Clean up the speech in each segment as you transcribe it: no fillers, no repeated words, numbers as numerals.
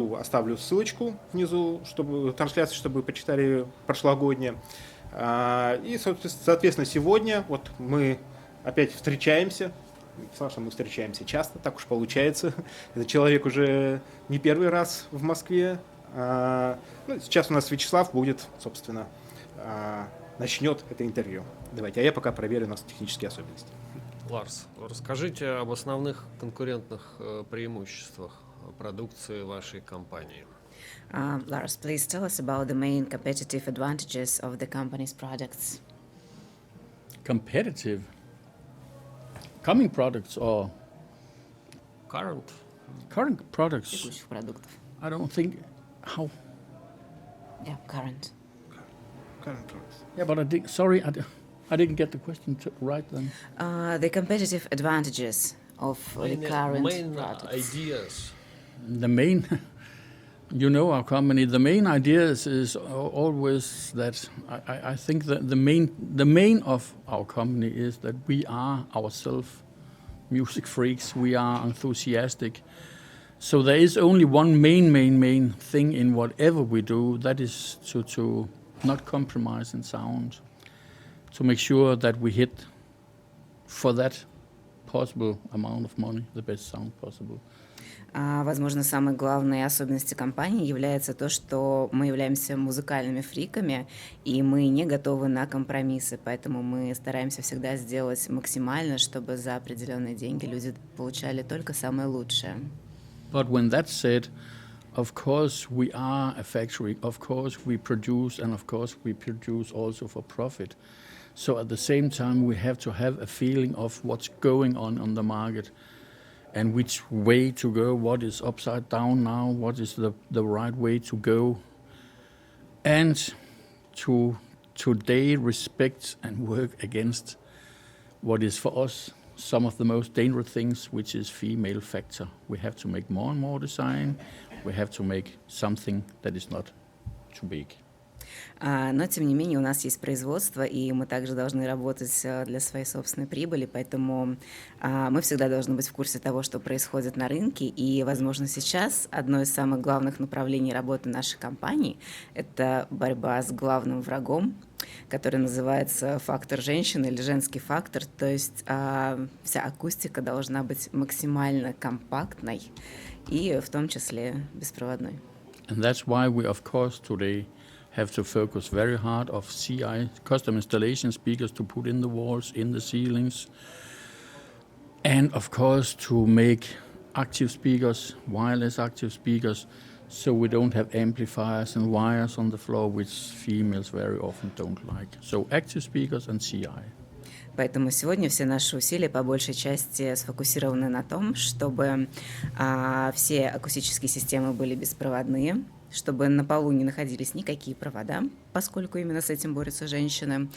Оставлю ссылочку внизу, чтобы трансляции, чтобы почитали прошлогодние. И, соответственно, сегодня вот мы опять встречаемся. Саша, мы встречаемся часто, так уж получается. Этот человек уже не первый раз в Москве. Сейчас у нас Вячеслав будет, собственно, начнет это интервью. Давайте, а я пока проверю у нас технические особенности. Ларс, расскажите об основных конкурентных преимуществах продукции вашей компании. Lars, please tell us about the main competitive advantages of the company's products. Competitive? Coming products or Current products? Текущих продуктов. I don't think how. Yeah, current. Current products. Yeah, but I didn't get the question right then. The competitive advantages of the current main products. ideas. The main, our company. The main ideas is always that I think that the main of our company is that we are ourselves music freaks. We are enthusiastic. So there is only one main thing in whatever we do. That is to not compromise in sound. To make sure that we hit for that possible amount of money the best sound possible. Возможно, самой главной особенностью компании является то, что мы являемся музыкальными фриками, и мы не готовы на компромиссы, поэтому мы стараемся всегда сделать максимально, чтобы за определенные деньги люди получали только самое лучшее. But when that's said, of course we are a factory, of course we produce, and of course we produce also for profit. So at the same time we have to have a feeling of what's going on the market and which way to go, what is upside down now, what is the right way to go, and to today respect and work against what is for us some of the most dangerous things, which is female factor. We have to make more and more design. We have to make something that is not too big. Но, тем не менее, у нас есть производство, и мы также должны работать для своей собственной прибыли, поэтому мы всегда должны быть в курсе того, что происходит на рынке, и, возможно, сейчас одно из самых главных направлений работы нашей компании – это борьба с главным врагом, который называется фактор женщины или женский фактор, то есть вся акустика должна быть максимально компактной и в том числе беспроводной. And that's why we, of course, today have to focus very hard of CI, custom installation speakers to put in the walls, in the ceilings, and of course to make active speakers, wireless active speakers, so we don't have amplifiers and wires on the floor, which females very often don't like. So active speakers and CI. Поэтому сегодня все наши усилия по большей части сфокусированы на том, чтобы все акустические системы были беспроводные, чтобы на полу не находились никакие провода, поскольку именно с этим борются женщины,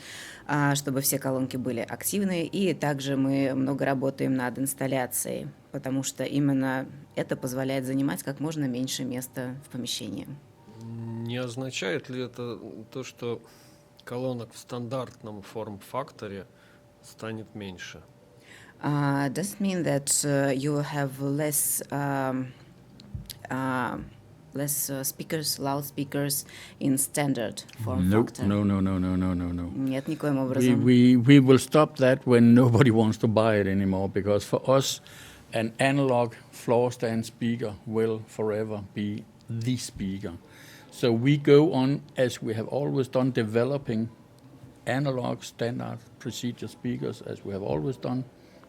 чтобы все колонки были активные, и также мы много работаем над инсталляцией, потому что именно это позволяет занимать как можно меньше места в помещении. Не означает ли это то, что колонок в стандартном форм-факторе станет меньше? Does it mean that you have less speakers, loudspeakers in standard form factor? No. Нет, никоим образом. We will stop that when nobody wants to buy it anymore, because for us, an analog floor stand speaker will forever be the speaker. So we go on, as we have always done, developing analog standard procedure speakers, as we have always done,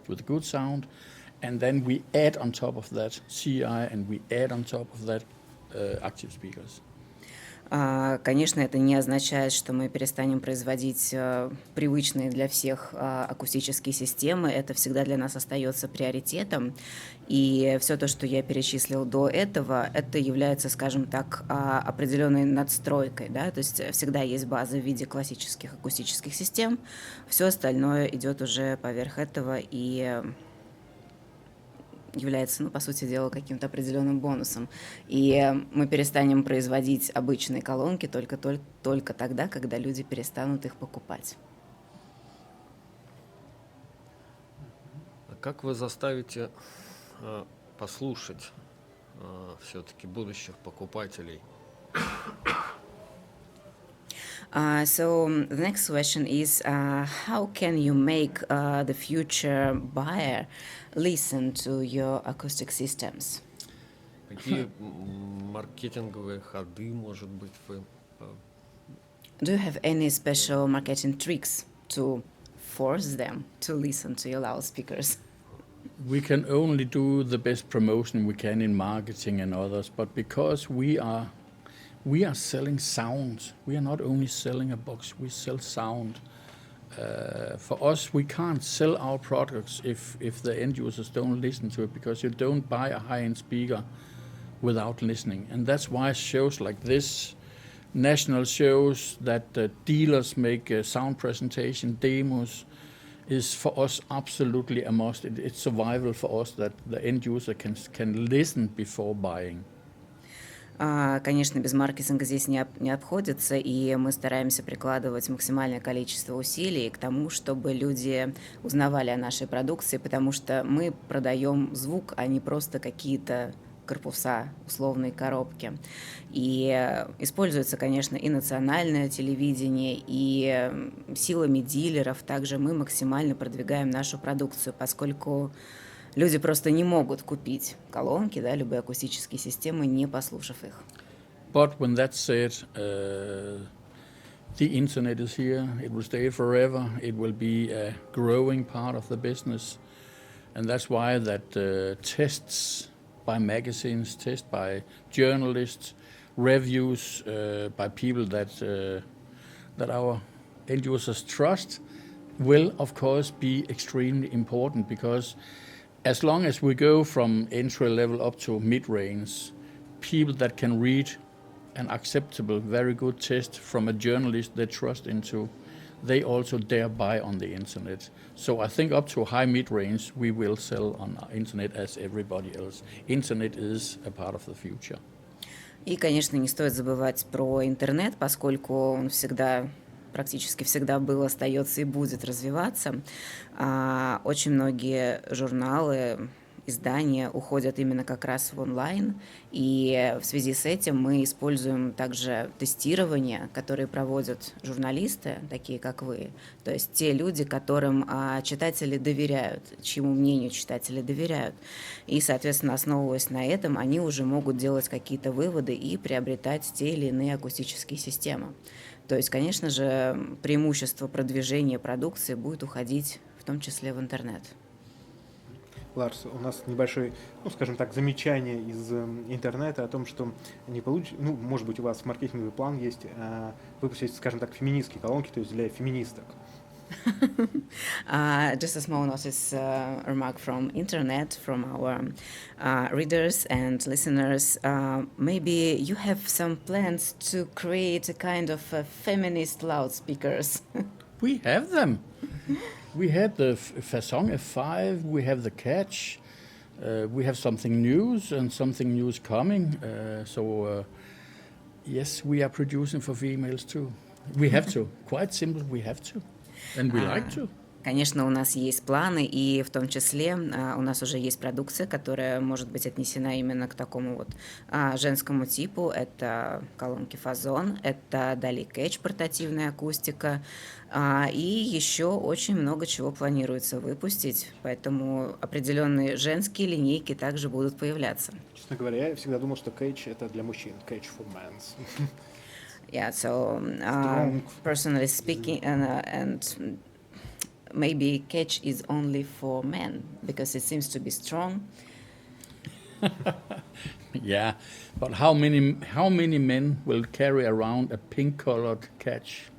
with a good sound, and then we add on top of that CI, and we add on top of that active speakers. Конечно, это не означает, что мы перестанем производить привычные для всех акустические системы. Это всегда для нас остается приоритетом. И все то, что я перечислил до этого, это является, скажем так, определенной надстройкой. Да? То есть всегда есть база в виде классических акустических систем. Все остальное идет уже поверх этого и является, по сути дела, каким-то определенным бонусом. И мы перестанем производить обычные колонки только тогда, когда люди перестанут их покупать. А как вы заставите послушать все-таки будущих покупателей. So the next question is, how can you make the future buyer listen to your acoustic systems? Какие маркетинговые ходы, может быть, вы Do you have any special marketing tricks to force them to listen to your loudspeakers? We can only do the best promotion we can in marketing and others, but because we are selling sound. We are not only selling a box, we sell sound. For us, we can't sell our products if the end users don't listen to it, because you don't buy a high-end speaker without listening. And that's why shows like this, national shows that dealers make a sound presentation, demos, is for us absolutely a must. It's survival for us that the end user can listen before buying. Конечно, без маркетинга здесь не обходится, и мы стараемся прикладывать максимальное количество усилий к тому, чтобы люди узнавали о нашей продукции, потому что мы продаем звук, а не просто какие-то корпуса, условные коробки. И используется, конечно, и национальное телевидение, и силами дилеров также мы максимально продвигаем нашу продукцию, поскольку люди просто не могут купить колонки, да, любые акустические системы, не послушав их. But when that's said, the internet is here. It will stay forever. It will be a growing part of the business, and that's why that tests by magazines, tests by journalists, reviews by people that our end users trust will, of course, be extremely important, because as long as we go from entry level up to mid-range, people that can read an acceptable, very good test from a journalist they trust into, they also dare buy on the internet. So I think up to high mid-range, we will sell on our internet as everybody else. Internet is a part of the future. И, конечно, не стоит забывать про интернет, поскольку он практически всегда был, остается и будет развиваться. Очень многие журналы, издания уходят именно как раз в онлайн, и в связи с этим мы используем также тестирование, которые проводят журналисты, такие как вы, то есть те люди, которым читатели доверяют, чьему мнению читатели доверяют, и, соответственно, основываясь на этом, они уже могут делать какие-то выводы и приобретать те или иные акустические системы. То есть, конечно же, преимущество продвижения продукции будет уходить в том числе в интернет. Ларс, у нас небольшое, скажем так, замечание из интернета о том, что не получится, может быть, у вас маркетинговый план есть, выпустить, скажем так, феминистские колонки, то есть для феминисток. Just a small notice, remark from internet, from our readers and listeners. Maybe you have some plans to create a kind of feminist loudspeakers. We have them. We had the Fasong F5, we have the Catch, we have something new and something new is coming. Yes, we are producing for females too. We have to. Quite simple, we have to. And we like to. Конечно, у нас есть планы, и в том числе у нас уже есть продукция, которая может быть отнесена именно к такому вот женскому типу. Это колонки Фазон, это DAlI Catch, портативная акустика, и еще очень много чего планируется выпустить, поэтому определенные женские линейки также будут появляться. Честно говоря, я всегда думал, что Catch это для мужчин, Catch for men. Yeah, so personally speaking, and maybe Catch is only for men because it seems to be strong. Yeah, but how many men will carry around a pink-colored Catch?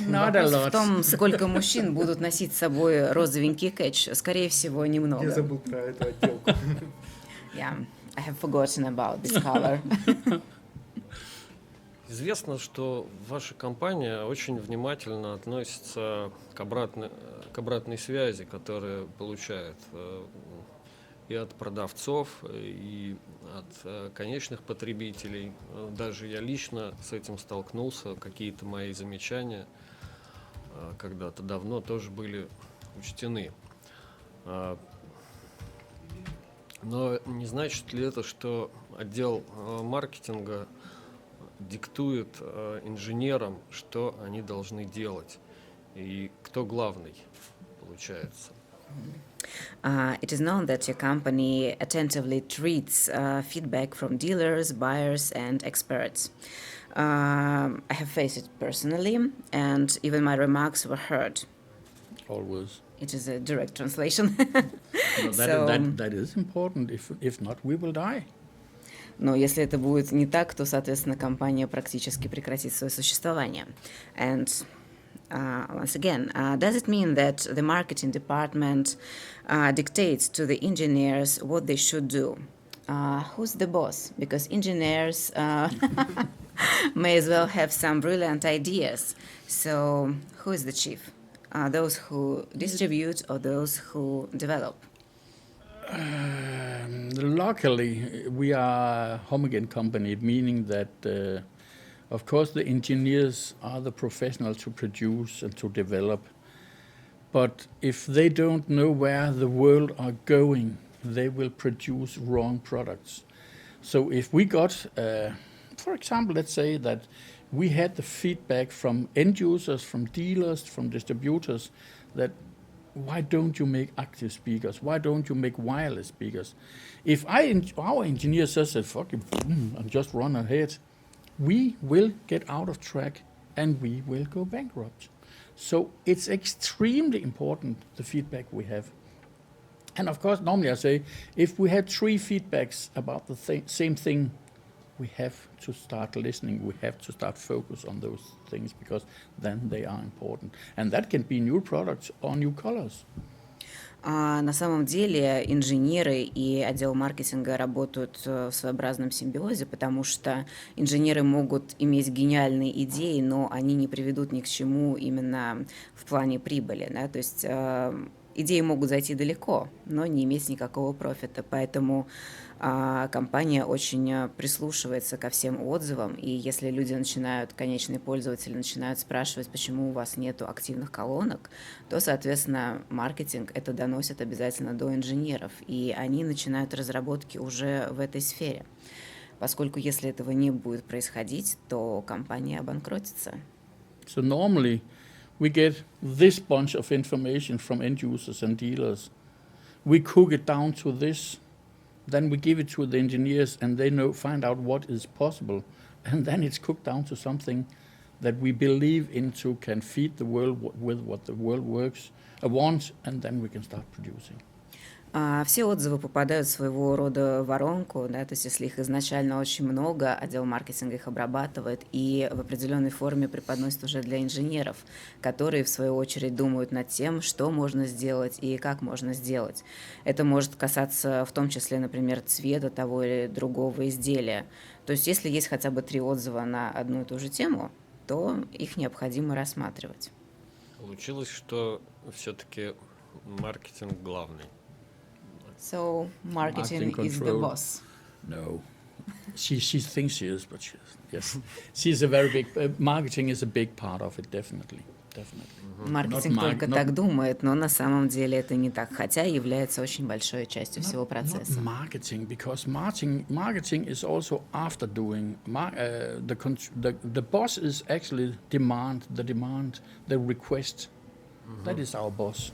Not a lot. В том, сколько мужчин будут носить с собой розовенький Catch, скорее всего, немного. Я забыл про эту отделку. Yeah, I have forgotten about this color. Известно, что ваша компания очень внимательно относится к обратной связи, которую получает и от продавцов, и от конечных потребителей. Даже я лично с этим столкнулся, какие-то мои замечания когда-то давно тоже были учтены. Но не значит ли это, что отдел маркетинга диктует инженерам, что они должны делать? И кто главный, получается? It is known that your company attentively treats feedback from dealers, buyers, and experts. I have faced it personally, and even my remarks were heard. Always. It is a direct translation. No, that is important. If not, we will die. Но если это будет не так, то, соответственно, компания практически прекратит свое существование. And once again, does it mean that the marketing department dictates to the engineers what they should do? Who's the boss? Because engineers may as well have some brilliant ideas. So who is the chief? Those who distribute or those who develop? Luckily, we are a homogen company, meaning that, of course, the engineers are the professionals to produce and to develop. But if they don't know where the world are going, they will produce wrong products. So if we got, for example, let's say that we had the feedback from end users, from dealers, from distributors, that why don't you make active speakers? Why don't you make wireless speakers? If our engineer says, fuck it, and just run ahead, we will get out of track and we will go bankrupt. So it's extremely important, the feedback we have. And of course, normally I say, if we had 3 feedbacks about the same thing, we have to start listening, we have to start focus on those things, because then they are important. And that can be new products or new colors. На самом деле инженеры и отдел маркетинга работают в своеобразном симбиозе, потому что инженеры могут иметь гениальные идеи, но они не приведут ни к чему именно в плане прибыли. Да? То есть идеи могут зайти далеко, но не иметь никакого профита. Поэтому компания очень прислушивается ко всем отзывам, и если люди конечные пользователи начинают спрашивать, почему у вас нету активных колонок, то, соответственно, маркетинг это доносит обязательно до инженеров, и они начинают разработки уже в этой сфере. Поскольку если этого не будет происходить, то компания обанкротится. So normally we get this bunch of information from end users and dealers. We cook it down to this. Then we give it to the engineers, and they find out what is possible, and then it's cooked down to something that we believe into, can feed the world with what the world wants, and then we can start producing. Все отзывы попадают в своего рода воронку, да, то есть если их изначально очень много, отдел маркетинга их обрабатывает и в определенной форме преподносит уже для инженеров, которые в свою очередь думают над тем, что можно сделать и как можно сделать. Это может касаться в том числе, например, цвета того или другого изделия. То есть если есть хотя бы 3 отзыва на одну и ту же тему, то их необходимо рассматривать. Получилось, что все-таки маркетинг главный. So marketing is the boss. No, she thinks she is, but yes, she's a very big. Marketing is a big part of it, definitely. Маркетинг только так думает, но на самом деле это не так, хотя является очень большой частью всего процесса. Not marketing, because marketing is also after doing. The boss is actually the request. That is our boss.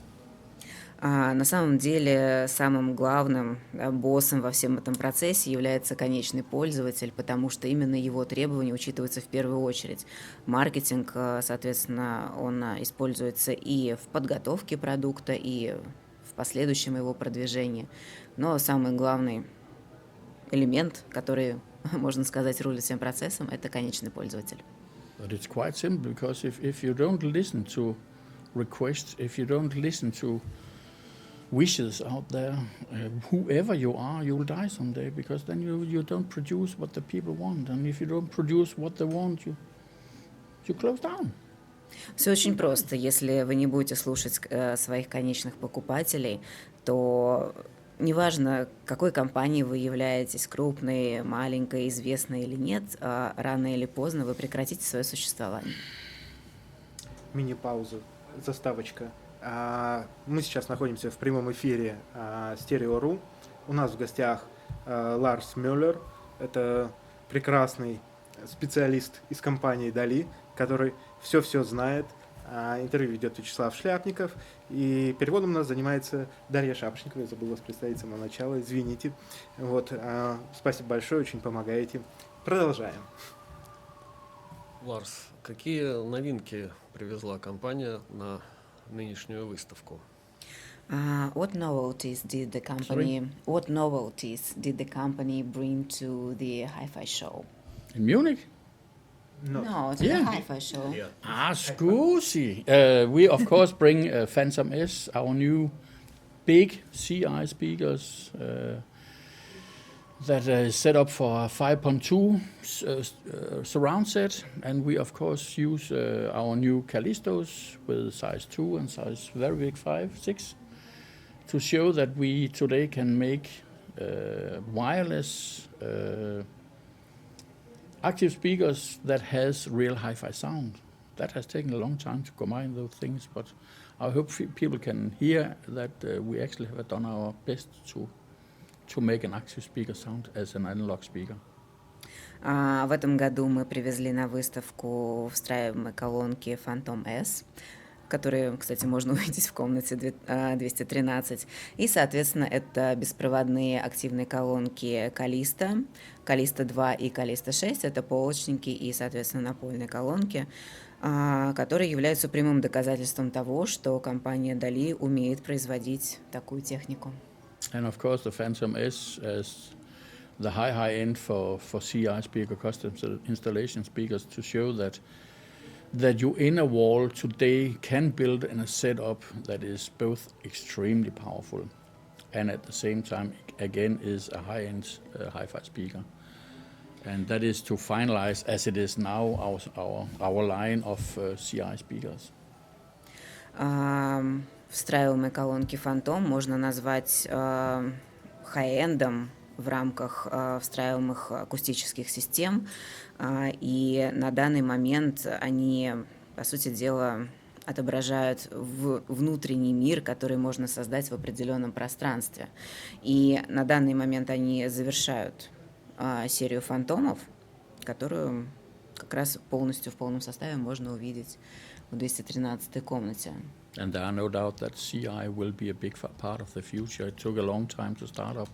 На самом деле самым главным боссом во всем этом процессе является конечный пользователь, потому что именно его требования учитываются в первую очередь. Маркетинг, соответственно, он используется и в подготовке продукта, и в последующем его продвижении. Но самый главный элемент, который, можно сказать, рулит всем процессом, это конечный пользователь. But it's quite simple, because if you don't listen to requests, if you don't listen to wishes out there, whoever you are, you'll die someday, because then you don't produce what the people want, and if you don't produce what they want, you close down. Все очень просто. Если вы не будете слушать своих конечных покупателей, то неважно, какой компании вы являетесь, крупной, маленькой, известной или нет, рано или поздно вы прекратите свое существование. Мини-пауза, заставочка. Мы сейчас находимся в прямом эфире STEREO.RU. у нас в гостях Ларс Меллер. Это прекрасный специалист из компании DAlI, который все-все знает. Интервью ведет Вячеслав Шляпников. И переводом у нас занимается Дарья Шапошникова. Я забыл вас представить с самого начала, извините. Вот, спасибо большое, очень помогаете. Продолжаем. Ларс, какие новинки привезла компания на нынешнюю выставку? What novelties did the company bring to the Hi-Fi show? In Munich? No, to Yeah. the Hi-Fi show. Scusi. We of course bring Phantom S, our new big CI speakers that is set up for a 5.2 surround set, and we of course use our new Callistos with size 2 and size very big 5, 6 to show that we today can make wireless active speakers that has real hi-fi sound. That has taken a long time to combine those things, but I hope people can hear that we actually have done our best to make an active speaker sound as an analog speaker. В этом году мы привезли на выставку встраиваемые колонки Phantom S, которые, кстати, можно увидеть в комнате 213. И, соответственно, это беспроводные активные колонки Callisto, Callisto 2 и Callisto 6. Это полочники и, соответственно, напольные колонки, которые являются прямым доказательством того, что компания DAlI умеет производить такую технику. And of course the Phantom S as the high end for CI speaker custom installation speakers to show that your inner wall today can build in a setup that is both extremely powerful and at the same time again is a high-end hi-fi speaker. And that is to finalize as it is now our line of CI speakers. Встраиваемые колонки Phantom можно назвать хай-эндом в рамках встраиваемых акустических систем, и на данный момент они, по сути дела, отображают внутренний мир, который можно создать в определенном пространстве. И на данный момент они завершают серию фантомов, которую как раз полностью в полном составе можно увидеть в 213-й комнате. And there are no doubt that CI will be a big part of the future. It took a long time to start up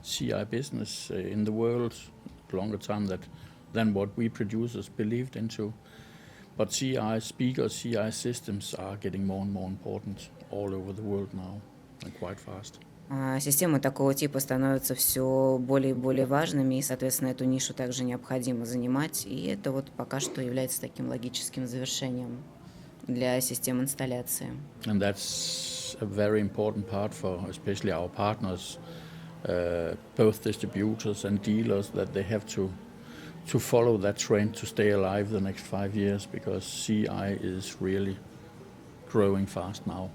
CI business in the world, longer time than what we producers believed into. But CI speakers, CI systems are getting more and more important all over the world now, and quite fast. Системы такого типа становятся все более и более важными, и, соответственно, эту нишу также необходимо занимать, и это вот пока что является таким логическим завершением для систем инсталляции. And that's a very important part for especially our partners, both distributors and dealers, that they have to follow that trend to stay alive the next 5 years, because CI is really growing fast now.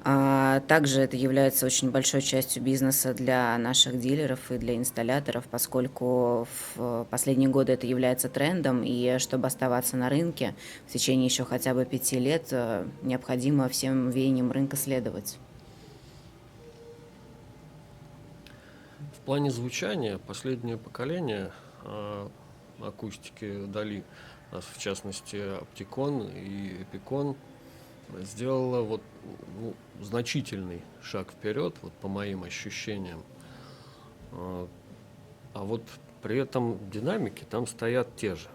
Также это является очень большой частью бизнеса для наших дилеров и для инсталляторов, поскольку в последние годы это является трендом, и чтобы оставаться на рынке в течение еще хотя бы 5 лет, необходимо всем веяниям рынка следовать. В плане звучания последнее поколение акустики DAlI, в частности Opticon и Epicon, сделала значительный шаг вперед, по моим ощущениям. А вот при этом динамики там стоят те же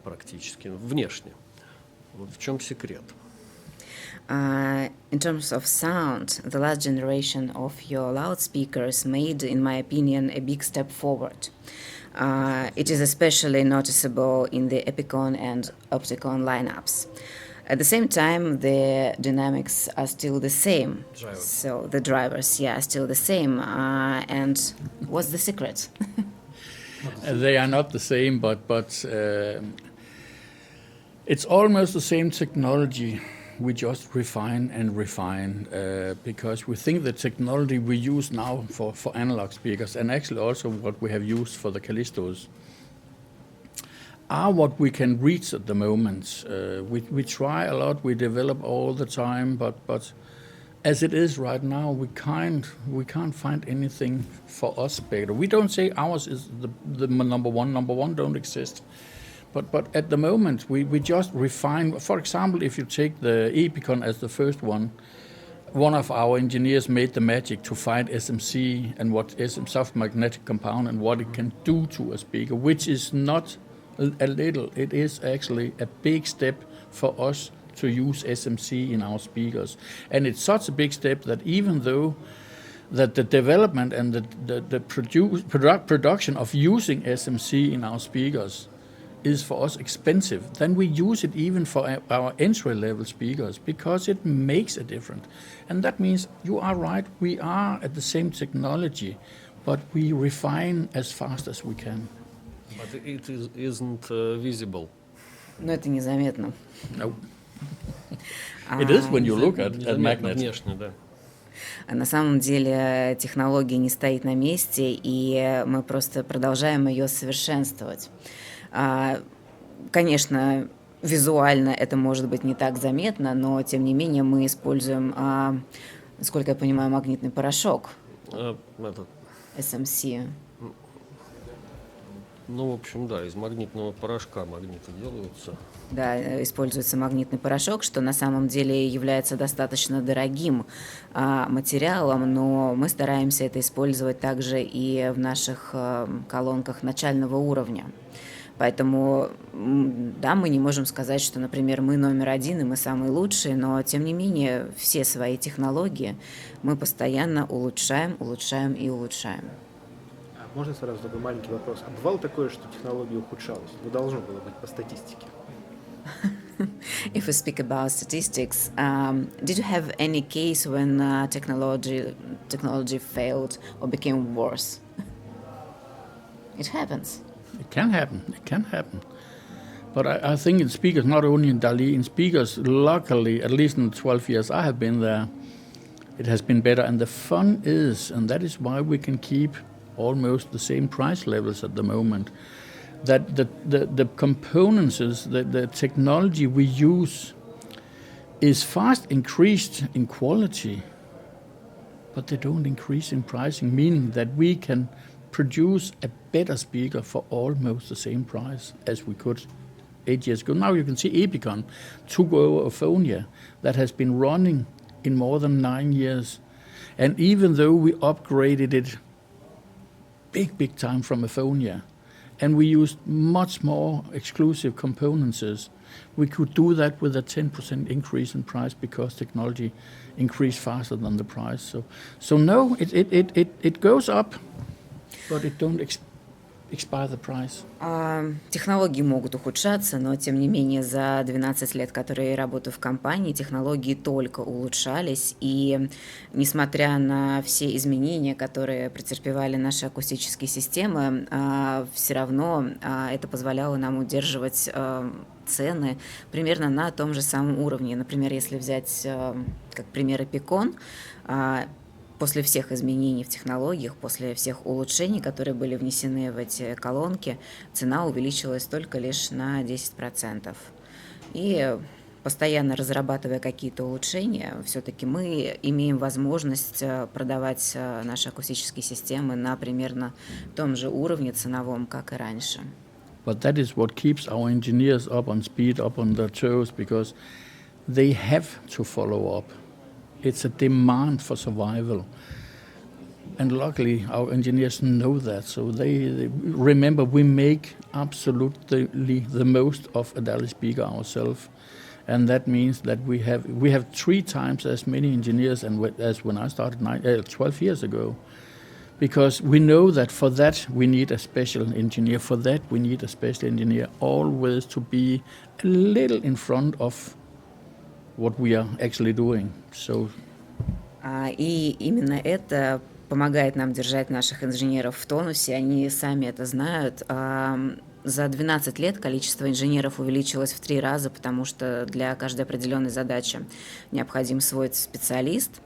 практически, внешне. Вот в чем секрет? In terms of sound, the last generation of your loudspeakers made, in my opinion, a big step forward. It is especially noticeable in the Epicon and Opticon lineups. At the same time, the dynamics are still the same. Drivers. So the drivers, are still the same. And what's the secret? They are not the same, but it's almost the same technology. We just refine and refine because we think the technology we use now for analog speakers, and actually also what we have used for the Callistos, are what we can reach at the moment. We try a lot, we develop all the time, but as it is right now, we can't find anything for us better. We don't say ours is the number one. Number one don't exist. But at the moment, we just refine. For example, if you take the Epicon as the first one of our engineers made the magic to find SMC and what soft magnetic compound and what it can do to a speaker, which is not a little. It is actually a big step for us to use SMC in our speakers. And it's such a big step that even though that the development and the production of using SMC in our speakers is for us expensive, then we use it even for our entry-level speakers because it makes a difference. And that means you are right, we are at the same technology, but we refine as fast as we can. But it isn't visible. Но это незаметно. No. It is when you look at magnets. Внешне, да. На самом деле технология не стоит на месте, и мы просто продолжаем ее совершенствовать. Конечно, визуально это может быть не так заметно, но тем не менее мы используем, насколько я понимаю, магнитный порошок SMC. Ну, в общем, да, из магнитного порошка магниты делаются. Да, используется магнитный порошок, что на самом деле является достаточно дорогим материалом, но мы стараемся это использовать также и в наших колонках начального уровня. Поэтому, да, мы не можем сказать, что, например, мы номер один и мы самые лучшие, но, тем не менее, все свои технологии мы постоянно улучшаем и улучшаем. Можно сразу такой маленький вопрос? А бывало такое, что технология ухудшалась? Ну, должно было быть по статистике. If we speak about statistics, did you have any case when technology failed or became worse? It happens. It can happen. But I think in speakers, not only in DAlI, in speakers locally, at least in the 12 years I have been there, it has been better. And the fun is, and that is why we can keep almost the same price levels at the moment, that the components, the technology we use is fast increased in quality, but they don't increase in pricing, meaning that we can produce a better speaker for almost the same price as we could 8 years ago. Now you can see Epicon took over Aphonia that has been running in more than 9 years. And even though we upgraded it big time from Aphonia, and we used much more exclusive components, we could do that with a 10% increase in price because technology increased faster than the price. So no, it goes up, but it don't expire the price. Технологии могут ухудшаться, но тем не менее за 12 лет, которые я работаю в компании, технологии только улучшались, и несмотря на все изменения, которые претерпевали наши акустические системы, все равно это позволяло нам удерживать цены примерно на том же самом уровне. Например, если взять как пример Epicon, после всех изменений в технологиях, после всех улучшений, которые были внесены в эти колонки, цена увеличилась только лишь на 10%. И постоянно разрабатывая какие-то улучшения, все-таки мы имеем возможность продавать наши акустические системы на примерно том же уровне ценовом, как и раньше. But that is what keeps our engineers up on speed, up on their toes, because they have to follow up. It's a demand for survival. And luckily, our engineers know that. So they remember we make absolutely the most of a DAlI speaker ourselves. And that means that we have 3 times as many engineers as when I started 12 years ago. Because we know that for that we need a special engineer. For that we need a special engineer always to be a little in front of what we are actually doing. So. И именно это помогает нам держать наших инженеров в тонусе, они сами это знают. За 12 лет количество инженеров увеличилось в 3 раза, потому что для каждой определенной задачи необходим свой специалист.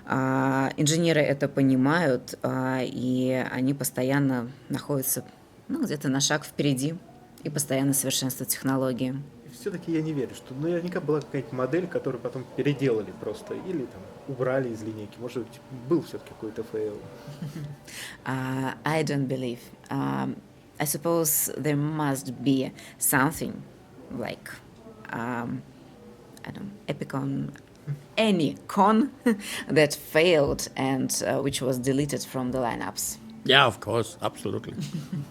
Инженеры это понимают, и они постоянно находятся где-то на шаг впереди и постоянно совершенствуют технологии. все-таки я не верю, что наверняка была какая-нибудь модель, которую потом переделали просто, или там убрали из линейки. Может быть, был все-таки какой-то фейл. I don't believe. I suppose there must be something like, I don't know, Epicon, any con that failed and which was deleted from the lineups. Yeah, of course, absolutely,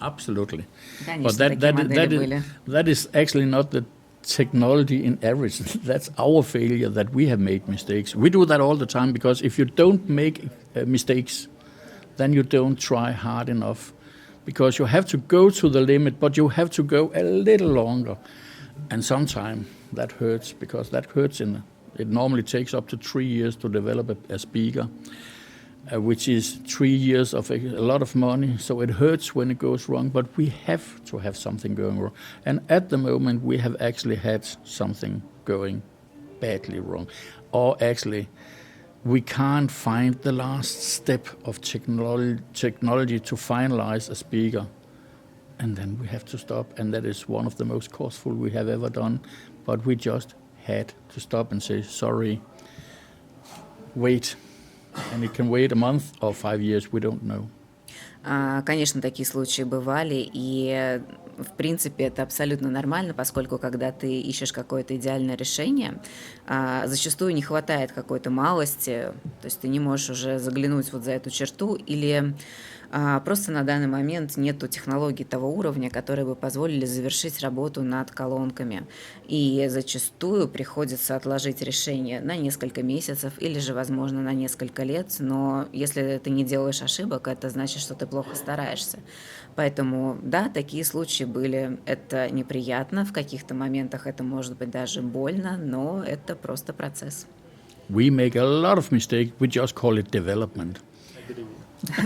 absolutely. Конечно, But такие модели были. that is actually not the technology in average. That's our failure, that we have made mistakes. We do that all the time, because if you don't make mistakes, then you don't try hard enough, because you have to go to the limit, but you have to go a little longer. And sometimes that hurts, because that hurts it normally takes up to 3 years to develop a speaker, which is 3 years of a lot of money. So it hurts when it goes wrong, but we have to have something going wrong. And at the moment, we have actually had something going badly wrong. Or actually, we can't find the last step of technology to finalize a speaker. And then we have to stop. And that is one of the most costful we have ever done. But we just had to stop and say, sorry, wait. And it can wait a month or 5 years, we don't know. Конечно, такие случаи бывали, и в принципе это абсолютно нормально, поскольку когда ты ищешь какое-то идеальное решение, зачастую не хватает какой-то малости, то есть ты не можешь уже заглянуть вот за эту черту, или просто на данный момент нету технологий того уровня, которые бы позволили завершить работу над колонками. И зачастую приходится отложить решение на несколько месяцев или же, возможно, на несколько лет, но если ты не делаешь ошибок, это значит, что ты плохо стараешься. Поэтому, да, такие случаи были. Это неприятно, в каких-то моментах это может быть даже больно, но это просто процесс. We make a lot of mistakes, we just call it development.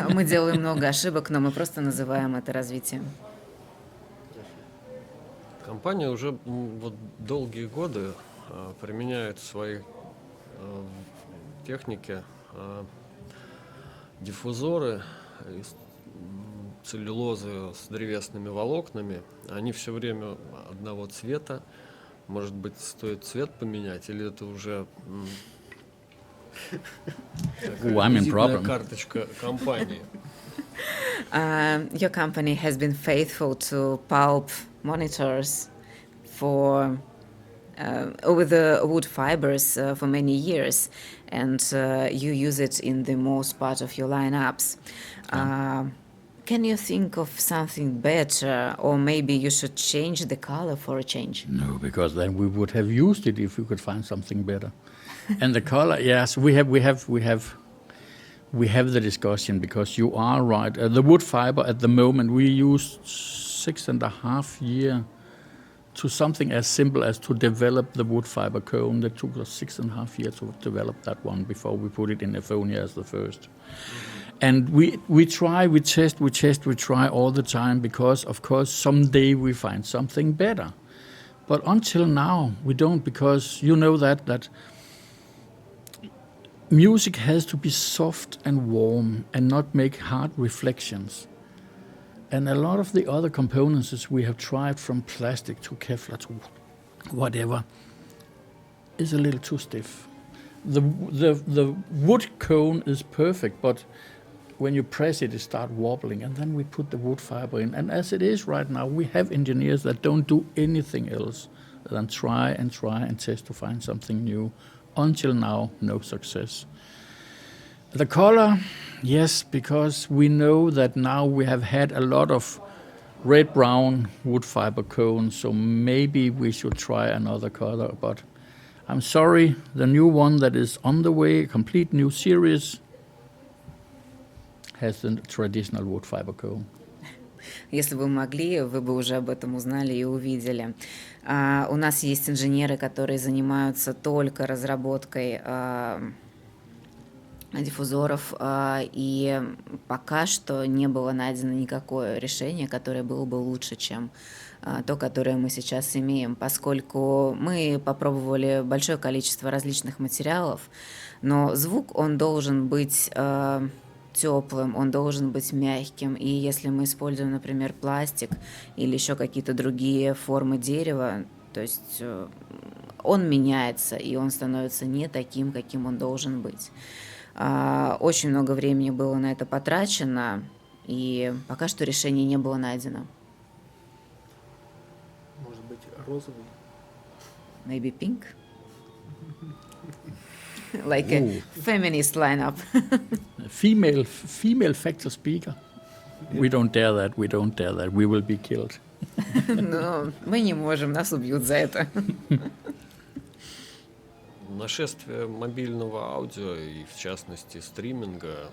Мы делаем много ошибок, но мы просто называем это развитием. Компания уже вот долгие годы применяет в своей технике диффузоры из целлюлозы с древесными волокнами. Они все время одного цвета. Может быть, стоит цвет поменять, или это уже визитная карточка компании? Your company has been faithful to pulp monitors for with the wood fibers for many years, and you use it in the most part of your lineups. Can you think of something better, or maybe you should change the color for a change? No, because then we would have used it if we could find something better. And the color, yes, we have the discussion, because you are right. The wood fiber at the moment, we use 6.5 years to something as simple as to develop the wood fiber cone. That took us 6.5 years to develop that one before we put it in Euphonia as the first. And we try, we test, we try all the time, because of course someday we find something better. But until now we don't, because you know that music has to be soft and warm and not make hard reflections. And a lot of the other components we have tried, from plastic to Kevlar to whatever, is a little too stiff. The wood cone is perfect, but when you press it, it starts wobbling, and then we put the wood fiber in. And as it is right now, we have engineers that don't do anything else than try and test to find something new. Until now, no success. The color, yes, because we know that now we have had a lot of red-brown wood fiber cones, so maybe we should try another color. But I'm sorry, the new one that is on the way, a complete new series, has the traditional wood fiber cone. Если бы вы могли, вы бы уже об этом узнали и увидели. У нас есть инженеры, которые занимаются только разработкой диффузоров, и пока что не было найдено никакое решение, которое было бы лучше, чем то, которое мы сейчас имеем, поскольку мы попробовали большое количество различных материалов, но звук, он должен быть теплым, он должен быть мягким, и если мы используем, например, пластик или еще какие-то другие формы дерева, То есть он меняется, и он становится не таким, каким он должен быть. Очень много времени было на это потрачено, и пока что решение не было найдено. Может быть, розовый? Maybe pink? Like a feminist lineup. Female factor speaker. We don't dare that. We will be killed. Но мы не можем, нас убьют за это. Нашествие мобильного аудио и, в частности, стриминга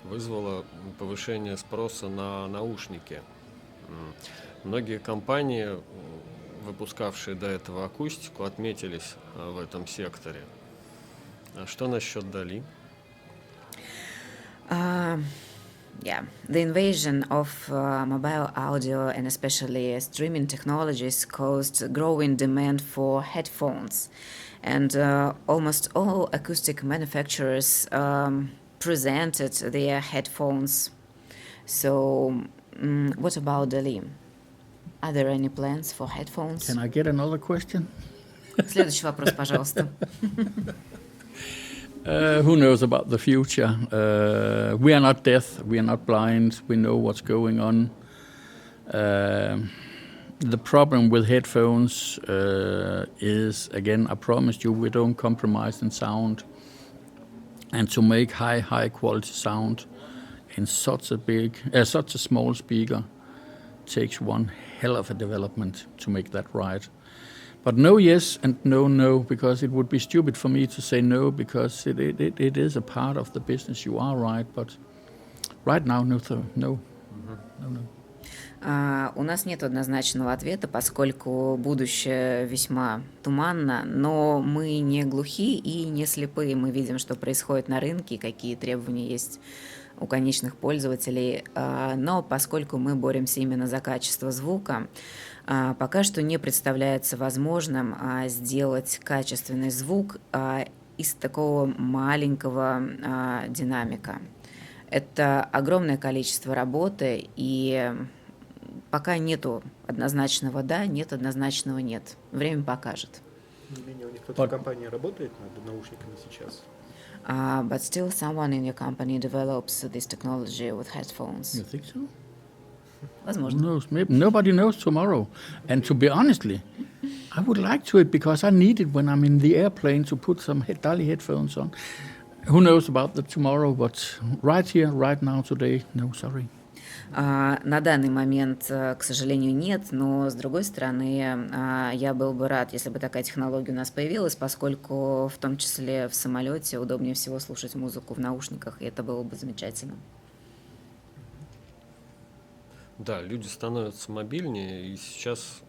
вызвало повышение спроса на наушники. Многие компании, выпускавшие до этого акустику, отметились в этом секторе. А что насчет DAlI? Yeah, the invasion of mobile audio and especially streaming technologies caused growing demand for headphones. And almost all acoustic manufacturers presented their headphones. So, what about DAlI? Are there any plans for headphones? Can I get another question? Следующий вопрос, пожалуйста. Who knows about the future? We are not deaf, we are not blind, we know what's going on. The problem with headphones is, again, I promised you, we don't compromise in sound. And to make high quality sound in such a small speaker takes one hell of a development to make that right. But no yes and no, because it would be stupid for me to say no, because it is a part of the business. You are right, but right now, no. У нас нет однозначного ответа, поскольку будущее весьма туманно, но мы не глухи и не слепы. Мы видим, что происходит на рынке, какие требования есть у конечных пользователей. Но поскольку мы боремся именно за качество звука, пока что не представляется возможным сделать качественный звук из такого маленького динамика. Это огромное количество работы, и пока нету однозначного «да», нет однозначного «нет». Время покажет. Не менее, у них кто-то в компании работает над наушниками сейчас. But still someone in your company develops this technology with headphones. You think so? Возможно. Who knows? Maybe nobody knows tomorrow. And to be honestly, I would like to it because I need it when I'm in the airplane to put some DAlI headphones on. Who knows about the tomorrow? But right here, right now, today, no, sorry. На данный момент, к сожалению, нет, но, с другой стороны, я был бы рад, если бы такая технология у нас появилась, поскольку в том числе в самолете удобнее всего слушать музыку в наушниках, и это было бы замечательно. Да, люди становятся мобильнее, и сейчас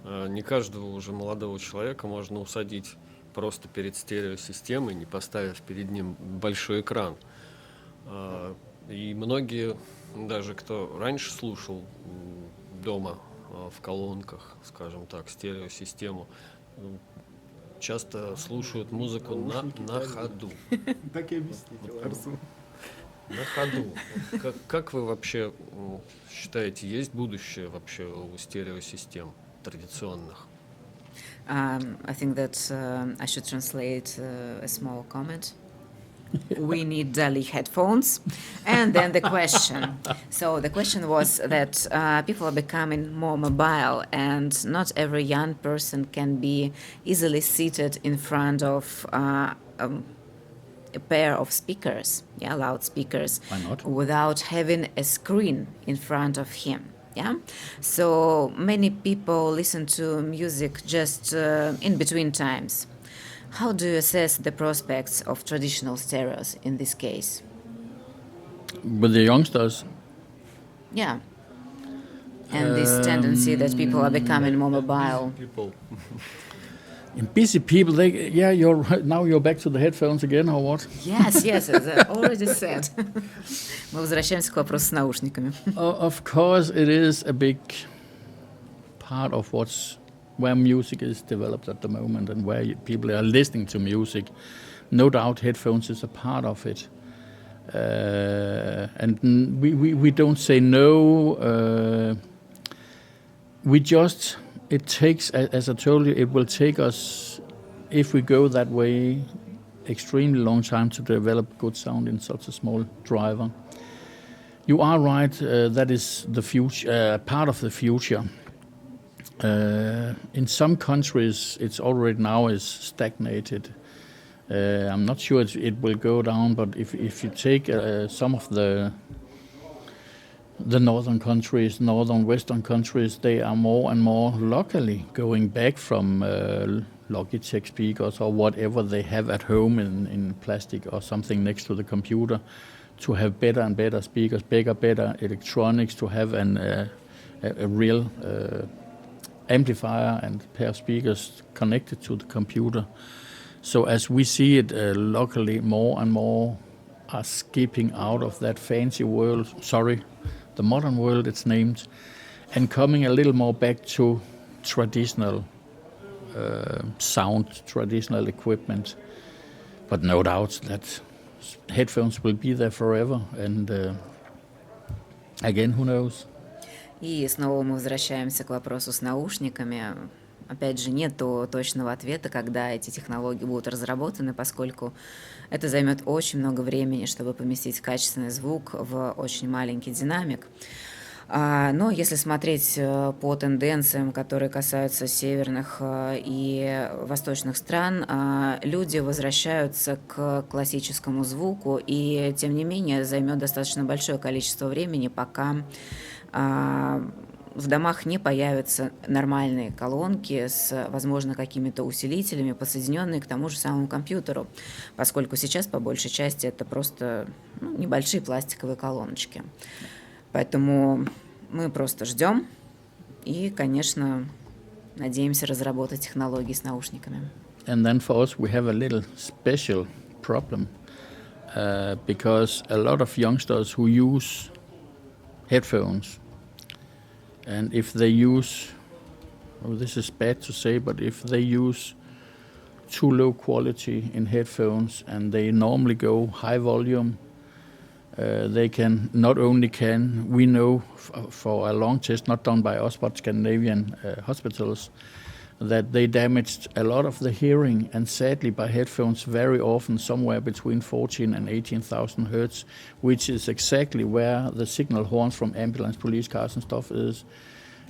не каждого уже молодого человека можно усадить просто перед стереосистемой, не поставив перед ним большой экран. И многие, даже кто раньше слушал дома в колонках, скажем так, стереосистему, часто слушают музыку на ходу. Так и объясните Ларсу. На ходу. Как вы вообще считаете, есть будущее вообще у стереосистем традиционных? I think that I should translate a small comment. We need DAlI headphones. And then the question. So the question was that people are becoming more mobile, and not every young person can be easily seated in front of a pair of speakers, loudspeakers, Why not? without having a screen in front of him. Yeah, so many people listen to music just in between times. How do you assess the prospects of traditional stereos in this case? With the youngsters, Yeah, and this tendency that people are becoming more mobile. People. and busy people, now you're back to the headphones again, or what? Yes, as I already said. Мы возвращаемся к вопросу с наушниками. Of course, it is a big part of where music is developed at the moment and where people are listening to music. No doubt, headphones is a part of it, and we don't say no. We just it takes, as I told you, it will take us, if we go that way, extremely long time to develop good sound in such a small driver. You are right, that is the future, part of the future. In some countries, it's already now is stagnated. I'm not sure it will go down, but if you take some of the northern countries, northern western countries, they are more and more locally going back from Logitech speakers or whatever they have at home in plastic or something next to the computer, to have better and better speakers, better electronics, to have a real amplifier and pair of speakers connected to the computer. So as we see it locally, more and more are skipping out of that fancy world, the modern world it's named, and coming a little more back to traditional sound, traditional equipment. But no doubt that headphones will be there forever, and again, who knows? И снова мы возвращаемся к вопросу с наушниками. Опять же, нет точного ответа, когда эти технологии будут разработаны, поскольку это займет очень много времени, чтобы поместить качественный звук в очень маленький динамик. Но если смотреть по тенденциям, которые касаются северных и восточных стран, люди возвращаются к классическому звуку, и тем не менее займет достаточно большое количество времени, пока в домах не появятся нормальные колонки с, возможно, какими-то усилителями, подсоединенные к тому же самому компьютеру, поскольку сейчас, по большей части, это просто небольшие пластиковые колоночки. Поэтому мы просто ждем и, конечно, надеемся разработать технологии с наушниками. And then for us we have a little special problem because a lot of youngsters who use headphones, and if they use, this is bad to say, but if they use too low quality in headphones and they normally go high volume, they can, we know for a long test, not done by us, but Scandinavian hospitals, that they damaged a lot of the hearing, and sadly by headphones very often somewhere between 14 and 18,000 hertz, which is exactly where the signal horns from ambulance, police cars and stuff is.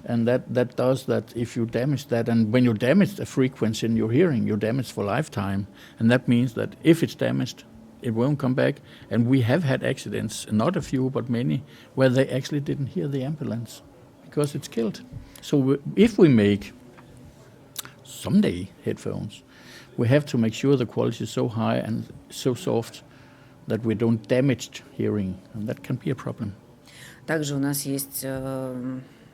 And that does that if you damage that, and when you damage a frequency in your hearing, you damage for lifetime. And that means that if it's damaged, it won't come back. And we have had accidents, not a few, but many, where they actually didn't hear the ambulance because it's killed. So if we make someday headphones, we have to make sure the quality is so high and so soft that we don't damage hearing, and that can be a problem. Также у нас есть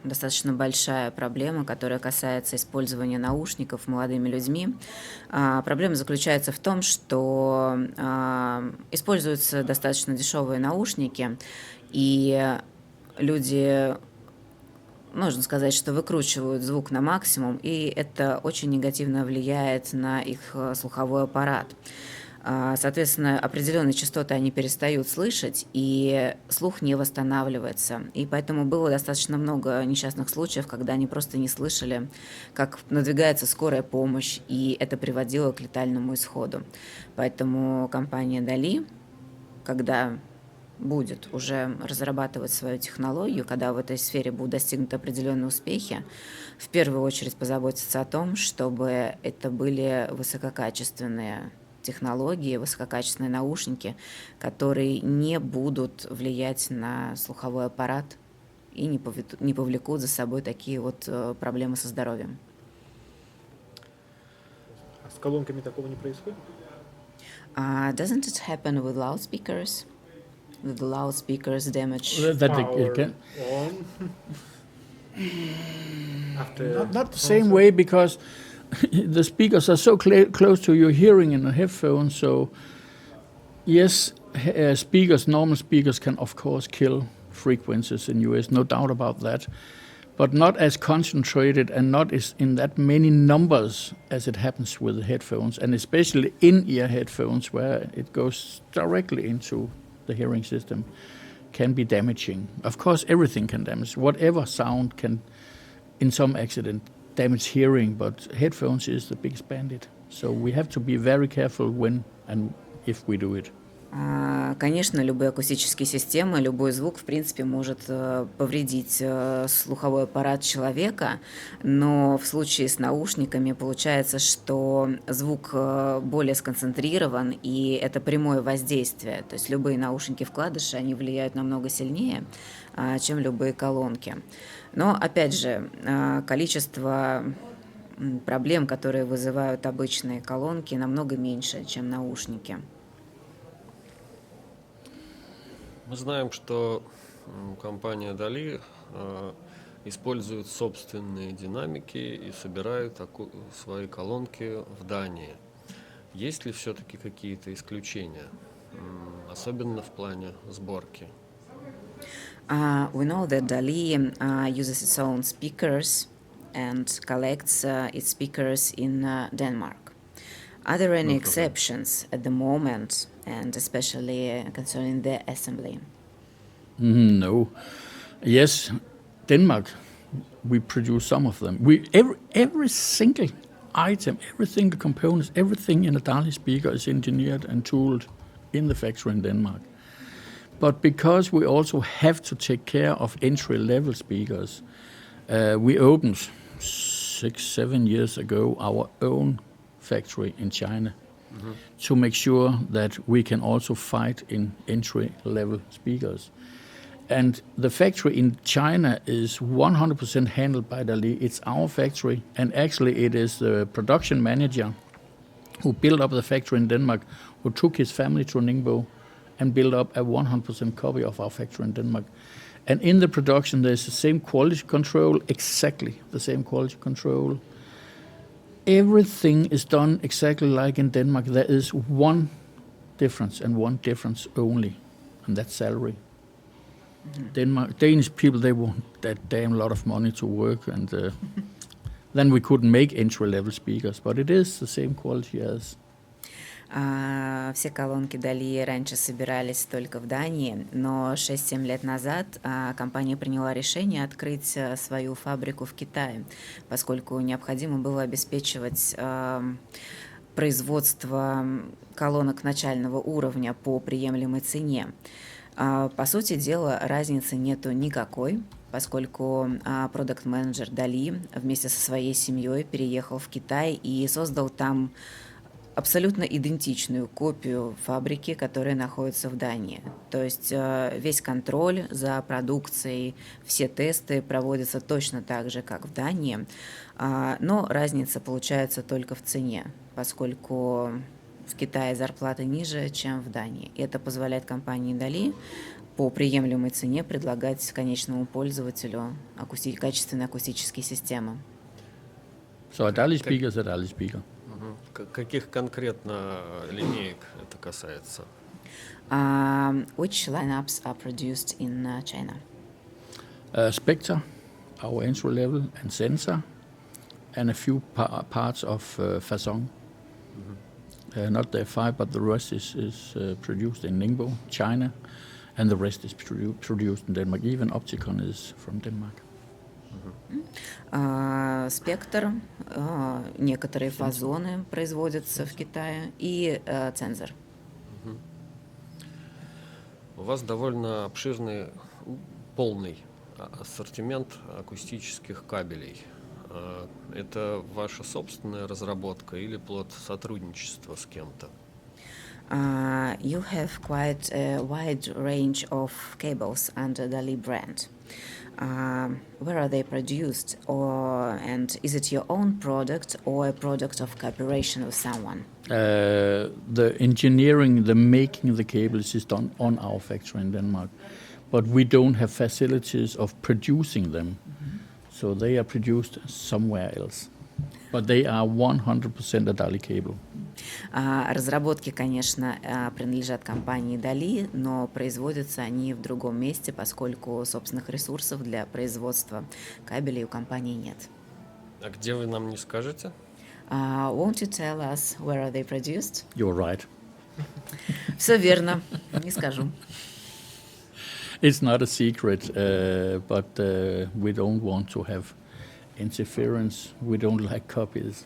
достаточно большая проблема, которая касается использования наушников молодыми людьми. Проблема заключается в том, что используются достаточно дешевые наушники, и люди, можно сказать, что выкручивают звук на максимум, и это очень негативно влияет на их слуховой аппарат. Соответственно, определенные частоты они перестают слышать, и слух не восстанавливается. И поэтому было достаточно много несчастных случаев, когда они просто не слышали, как надвигается скорая помощь, и это приводило к летальному исходу. Поэтому компания DAlI, когда будет уже разрабатывать свою технологию, когда в этой сфере будут достигнуты определенные успехи, в первую очередь позаботиться о том, чтобы это были высококачественные технологии, высококачественные наушники, которые не будут влиять на слуховой аппарат и не повлекут за собой такие вот проблемы со здоровьем. А с колонками такого не происходит? Doesn't it happen with loudspeakers? With the loudspeakers damage? Not the same way, because the speakers are so close to your hearing in a headphone. So yes, normal speakers can of course kill frequencies in US, no doubt about that, but not as concentrated and not as in that many numbers as it happens with the headphones, and especially in-ear headphones where it goes directly into the hearing system can be damaging. Of course, everything can damage. Whatever sound can, in some accident, damaged hearing, but headphones is the biggest bandit. So we have to be very careful when and if we do it. Конечно, любые акустические системы, любой звук, в принципе, может повредить слуховой аппарат человека, но в случае с наушниками получается, что звук более сконцентрирован, и это прямое воздействие. То есть любые наушники-вкладыши, они влияют намного сильнее, чем любые колонки. Но, опять же, количество проблем, которые вызывают обычные колонки, намного меньше, чем наушники. Мы знаем, что компания DAlI использует собственные динамики и собирает свои колонки в Дании. Есть ли все-таки какие-то исключения, особенно в плане сборки? We know that DAlI uses its own speakers and collects its speakers in Denmark. Are there any exceptions at the moment, and especially concerning the assembly? No. Yes, Denmark, we produce some of them. Every single item, every single component, everything in a DAlI speaker is engineered and tooled in the factory in Denmark. But because we also have to take care of entry-level speakers, we opened 6-7 years ago our own factory in China to make sure that we can also fight in entry-level speakers. And the factory in China is 100% handled by DAlI. It's our factory, and actually it is the production manager who built up the factory in Denmark, who took his family to Ningbo and built up a 100% copy of our factory in Denmark. And in the production, there's the same quality control, exactly the same quality control. Everything is done exactly like in Denmark. There is one difference and one difference only, and that's salary. Danish people, they want that damn lot of money to work, and then we couldn't make entry-level speakers, but it is the same quality as. Все колонки DAlI раньше собирались только в Дании, но 6-7 лет назад компания приняла решение открыть свою фабрику в Китае, поскольку необходимо было обеспечивать производство колонок начального уровня по приемлемой цене. По сути дела, разницы нету никакой, поскольку продакт-менеджер DAlI вместе со своей семьей переехал в Китай и создал там абсолютно идентичную копию фабрики, которая находится в Дании. То есть весь контроль за продукцией, все тесты проводятся точно так же, как в Дании, но разница получается только в цене, поскольку в Китае зарплаты ниже, чем в Дании. И это позволяет компании DAlI по приемлемой цене предлагать конечному пользователю качественные акустические системы. So a DAlI speaker is a DAlI speaker. Каких конкретно линеек это касается? Which lineups are produced in China? Spectre, our entry level, and Sensor, and a few parts of Fasong. Not the F5, but the rest is produced in Ningbo, China, and the rest is produced in Denmark. Even Opticon is from Denmark. Спектр, некоторые фазоны производятся в Китае, и цензор. У вас довольно обширный, полный ассортимент акустических кабелей. Это ваша собственная разработка или плод сотрудничества с кем-то? You have quite a wide range of cables under DAlI brand. Where are they produced, and is it your own product or a product of cooperation with someone? The engineering, the making the cables is done on our factory in Denmark, but we don't have facilities of producing them, so they are produced somewhere else. But they are 100% a DAlI cable. Разработки, конечно, принадлежат компании DAlI, но производятся они в другом месте, поскольку собственных ресурсов для производства кабелей у компании нет. А где вы нам не скажете? Won't you tell us where are they produced? You're right. Все верно, не скажу. It's not a secret, but we don't want to have interference. We don't like copies.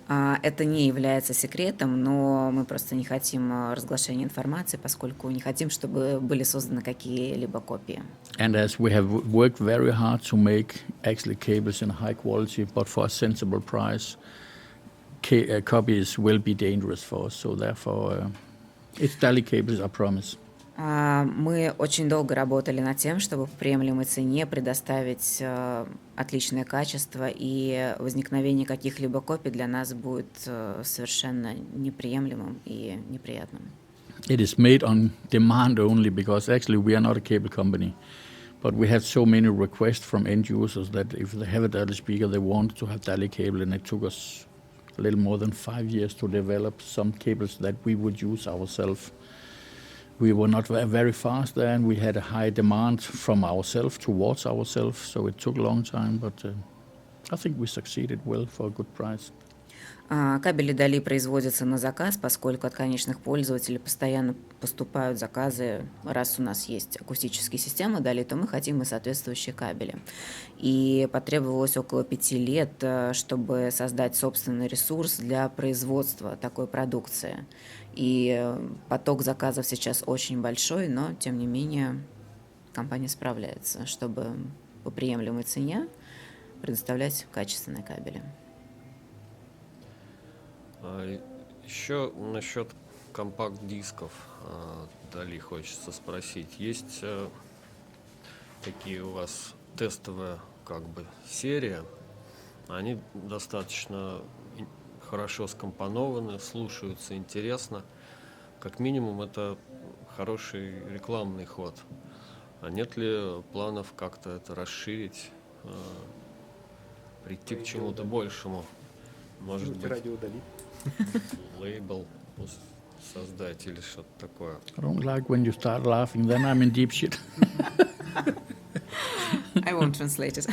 Это не является секретом, но мы просто не хотим разглашения информации, поскольку не хотим, чтобы были созданы какие-либо копии. And as we have worked very hard to make actually cables in high quality, but for a sensible price, copies will be dangerous for us. So therefore, it's DALI cables, I promise. Мы очень долго работали над тем, чтобы по приемлемой цене предоставить отличное качество, и возникновение каких-либо копий для нас будет совершенно неприемлемым и неприятным. It is made on demand only because actually we are not a cable company, but we had so many requests from end users that if they have a DALI speaker, they want to have DALI cable, and it took us a little more than 5 years to develop some cables that we would use ourselves. We were not very fast there, and we had a high demand from ourselves towards ourselves, so it took a long time, but I think we succeeded well for a good price. Кабели DALI производятся на заказ, поскольку от конечных пользователей постоянно поступают заказы. Раз у нас есть акустические системы DALI, то мы хотим и соответствующие кабели. И потребовалось около 5 лет, чтобы создать собственный ресурс для производства такой продукции. И поток заказов сейчас очень большой, но, тем не менее, компания справляется, чтобы по приемлемой цене предоставлять качественные кабели. Еще насчет компакт-дисков DALI хочется спросить. Есть такие у вас тестовые серия, они достаточно хорошо скомпонованы, слушаются интересно. Как минимум это хороший рекламный ход. А нет ли планов как-то это расширить, прийти к чему-то большему? Может быть, радио DALI. лейбл создать или что-то такое. I don't like when you start laughing, then I'm in deep shit. I won't translate it.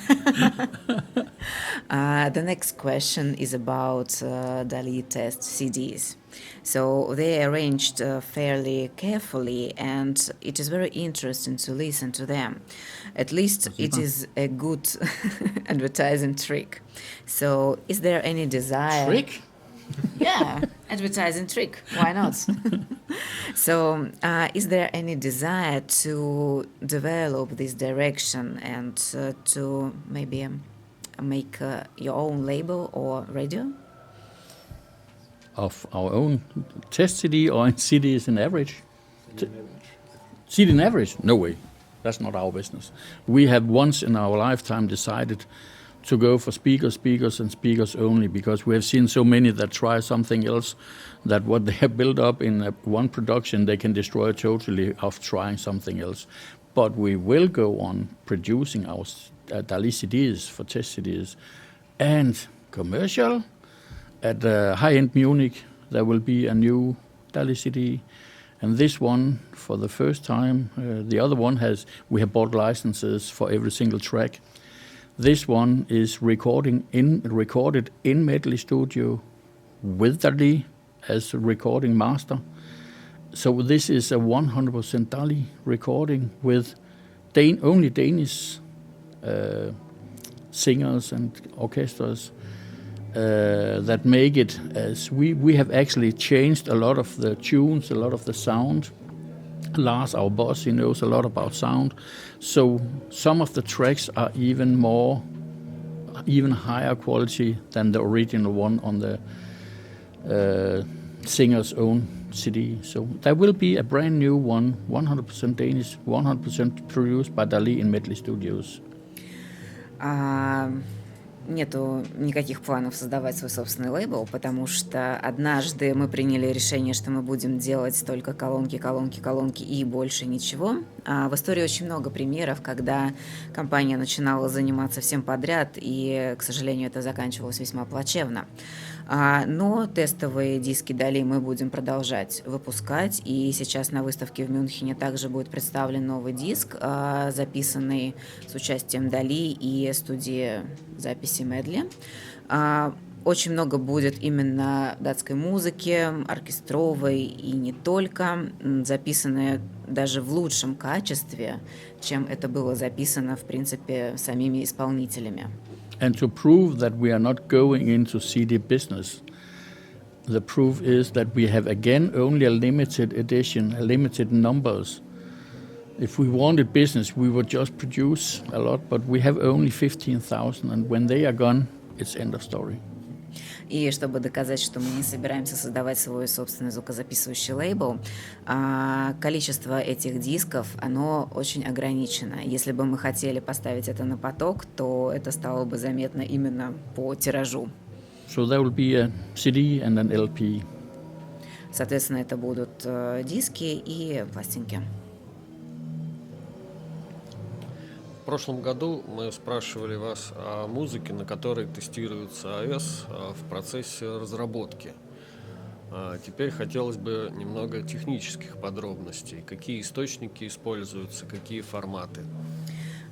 The next question is about DALI test CDs. So they are arranged fairly carefully, and it is very interesting to listen to them. At least it is a good advertising trick. So is there any desire... Trick? Yeah, advertising trick. Why not? So, is there any desire to develop this direction and to maybe make your own label or radio? Of our own test CD or in CDs in average? CD in average? No way. That's not our business. We have once in our lifetime decided to go for speakers and speakers only, because we have seen so many that try something else, that what they have built up in one production they can destroy totally of trying something else. But we will go on producing our DALI CDs for test CDs and commercial. At high-end Munich there will be a new DALI CD, and this one for the first time, the other one we have bought licenses for every single track. This one is recorded in Medley Studio with DALI as a recording master. So this is a 100% DALI recording with only Danish singers and orchestras that make it as we have actually changed a lot of the tunes, a lot of the sound. Lars, our boss, he knows a lot about sound. So some of the tracks are even higher quality than the original one on the singer's own CD. So there will be a brand new one, 100% Danish, 100% produced by DALI in Medley Studios. Нету никаких планов создавать свой собственный лейбл, потому что однажды мы приняли решение, что мы будем делать только колонки и больше ничего. В истории очень много примеров, когда компания начинала заниматься всем подряд, и, к сожалению, это заканчивалось весьма плачевно. Но тестовые диски DALI мы будем продолжать выпускать, и сейчас на выставке в Мюнхене также будет представлен новый диск, записанный с участием DALI и студии записи Медли. Очень много будет именно датской музыки, оркестровой и не только, записанной даже в лучшем качестве, чем это было записано, в принципе, самими исполнителями. And to prove that we are not going into CD business, the proof is that we have again only a limited edition, limited numbers. If we wanted business, we would just produce a lot, but we have only 15,000, and when they are gone, it's end of story. И чтобы доказать, что мы не собираемся создавать свой собственный звукозаписывающий лейбл, количество этих дисков, оно очень ограничено. Если бы мы хотели поставить это на поток, то это стало бы заметно именно по тиражу. So there will be a CD and an LP. Соответственно, это будут диски и пластинки. В прошлом году мы спрашивали вас о музыке, на которой тестируется iOS в процессе разработки. Теперь хотелось бы немного технических подробностей. Какие источники используются, какие форматы?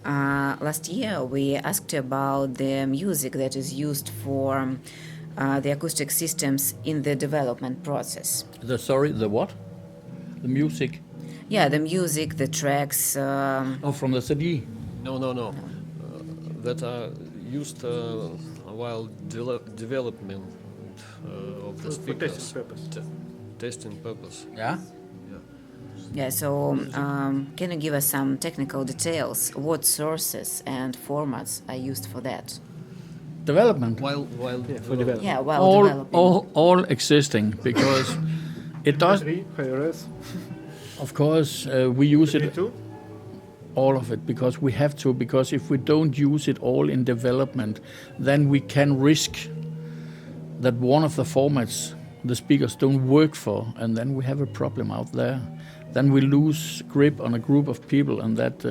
Last year we asked about the music that is used for the acoustic systems in the development process. The what? The music? Yeah, the music, the tracks. From the CD? No. That are used while development of the speakers. For testing purpose. Testing purpose. Yeah. Yeah, so can you give us some technical details? What sources and formats are used for that? Development. While For development. Yeah, while developing. All existing, because it does. HRS. Of course, we use it. Too? All of it, because we have to, because if we don't use it all in development, then we can risk that one of the formats the speakers don't work for, and then we have a problem out there. Then we lose grip on a group of people, and that.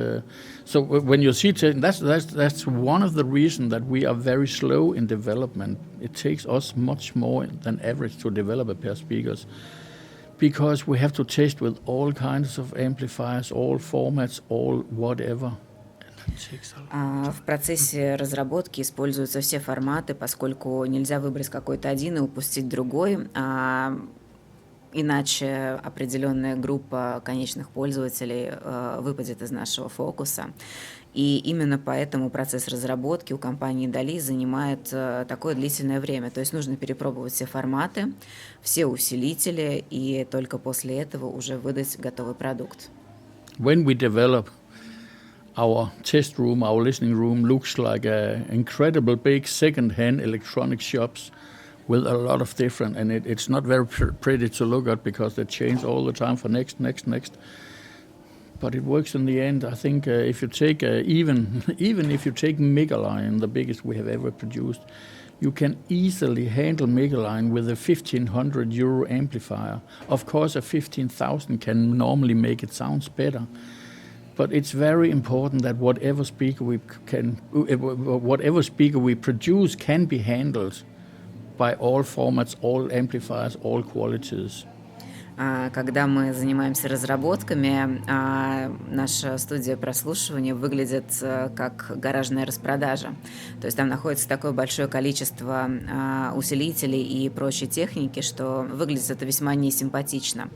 So when you see, that's one of the reasons that we are very slow in development. It takes us much more than average to develop a pair of speakers. Because we have to test with all kinds of amplifiers, all formats, all whatever. В процессе разработки используются все форматы, поскольку нельзя выбрать какой-то один и упустить другой, иначе определенная группа конечных пользователей выпадет из нашего фокуса. И именно поэтому процесс разработки у компании DAlI занимает такое длительное время. То есть нужно перепробовать все форматы, все усилители, и только после этого уже выдать готовый продукт. When we develop, our test room, our listening room looks like an incredible big second-hand electronic shops with a lot of different, and it's not very pretty to look at because they change all the time for next. But it works in the end. I think if you take even if you take Megaline, the biggest we have ever produced, you can easily handle Megaline with a 1,500 euro amplifier. Of course, a 15,000 can normally make it sounds better. But it's very important that whatever speaker we produce can be handled by all formats, all amplifiers, all qualities. Когда мы занимаемся разработками, наша студия прослушивания выглядит как гаражная распродажа. То есть там находится такое большое количество усилителей и прочей техники, что выглядит это весьма несимпатично.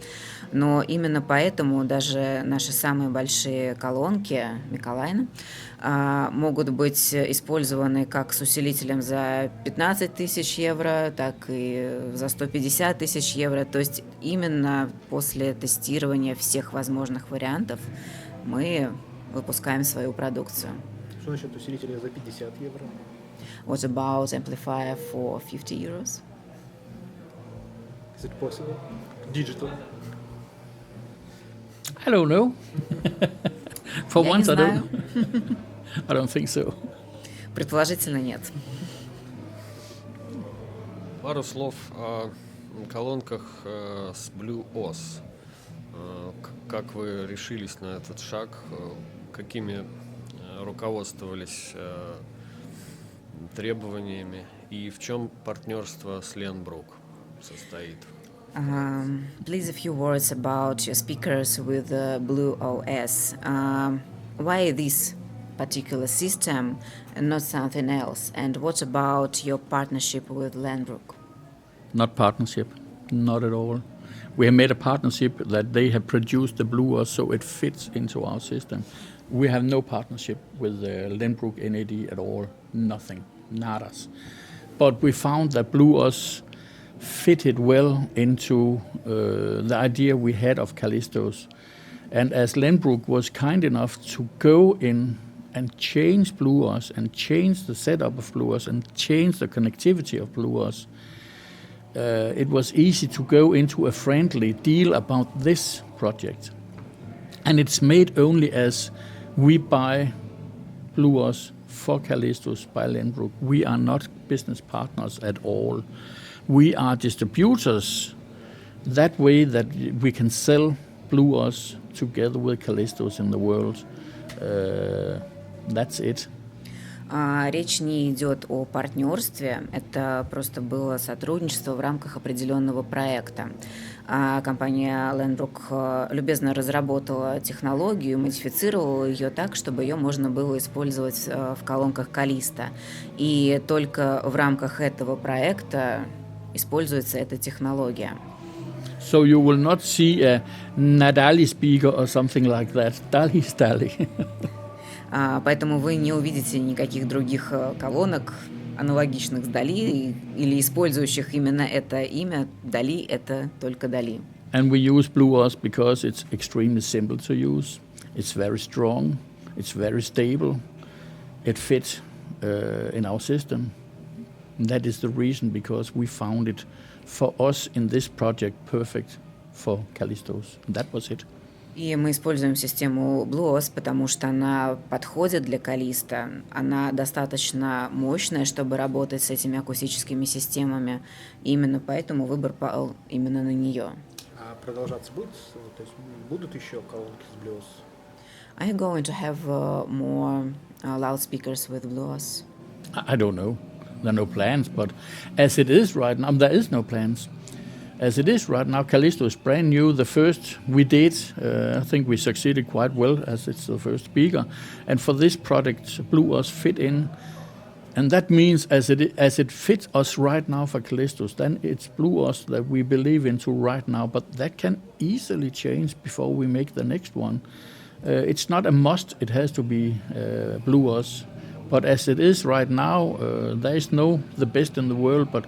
Но именно поэтому даже наши самые большие колонки Миколайна могут быть использованы как с усилителем за 15 тысяч евро, так и за 150 тысяч евро. То есть именно после тестирования всех возможных вариантов мы выпускаем свою продукцию. Что насчет усилителя за 50 евро? What about amplifier for 50 euros? Is it possible? Digital? I don't know. For Я once, не I знаю. don't. I don't think so. Предположительно, нет. Пару слов о колонках с Blue OS. Как вы решились на этот шаг? Какими руководствовались требованиями? И в чем партнерство с Ленбрук состоит? Please, a few words about your speakers with Blue OS. Why this particular system and not something else? And what about your partnership with Ленбрук? Not partnership, not at all. We have made a partnership that they have produced the Blue OS so it fits into our system. We have no partnership with Ленбрук NAD at all. Nothing. nadas. But we found that Bluos fitted well into the idea we had of Callistos. And as Lenbrook was kind enough to go in and change Bluos and change the setup of Bluos and change the connectivity of Bluos, it was easy to go into a friendly deal about this project. And it's made only as we buy Bluos for Callistos by Lenbrook. We are not business partners at all. We are distributors. That way that we can sell Bluos together with Callistos in the world. That's it. Речь не идет о партнерстве, это просто было сотрудничество в рамках определенного проекта. Компания Lenbrook любезно разработала технологию, модифицировала ее так, чтобы ее можно было использовать в колонках Callisto. И только в рамках этого проекта используется эта технология. So you will not see a DAlI speaker or something like that. DAlI is DAlI. Поэтому вы не увидите никаких других колонок, аналогичных с DAlI, или использующих именно это имя. DAlI — это только DAlI. And we use Bluos because it's extremely simple to use. It's very strong. It's very stable. It fits in our system. And that is the reason, because we found it for us in this project perfect for Callistos. And that was it. И мы используем систему Bluos, потому что она подходит для Callisto. Она достаточно мощная, чтобы работать с этими акустическими системами. И именно поэтому выбор пал именно на нее. А продолжаться будет? То есть будут еще колонки с Bluos? Are you going to have more loudspeakers with Bluos? I don't know. There are no plans, but as it is right now, there is no plans. As it is right now, Callisto is brand new. The first we did, I think we succeeded quite well, as it's the first speaker. And for this product, Bluos fit in. And that means as it fits us right now for Callistos, then it's Bluos that we believe into right now. But that can easily change before we make the next one. It's not a must, it has to be Bluos. But as it is right now, there is no the best in the world, but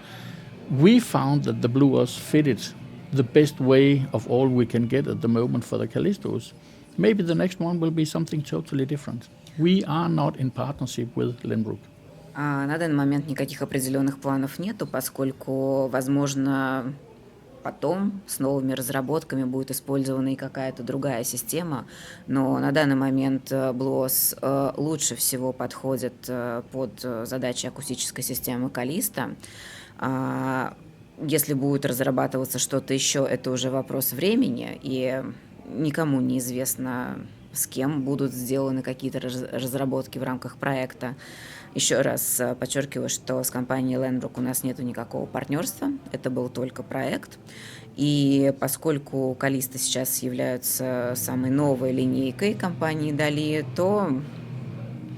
we found that the Bluos fitted the best way of all we can get at the moment for the Callistos. Maybe the next one will be something totally different. We are not in partnership with Lenbrook. На данный момент никаких определенных планов нету, поскольку, возможно, потом с новыми разработками будет использована и какая-то другая система, но на данный момент Bluos лучше всего подходит под задачи акустической системы Callisto. Если будет разрабатываться что-то еще, это уже вопрос времени, и никому не известно, с кем будут сделаны какие-то разработки в рамках проекта. Еще раз подчеркиваю, что с компанией Lenbrook у нас нет никакого партнерства, это был только проект. И поскольку Callisto сейчас являются самой новой линейкой компании DAlI, то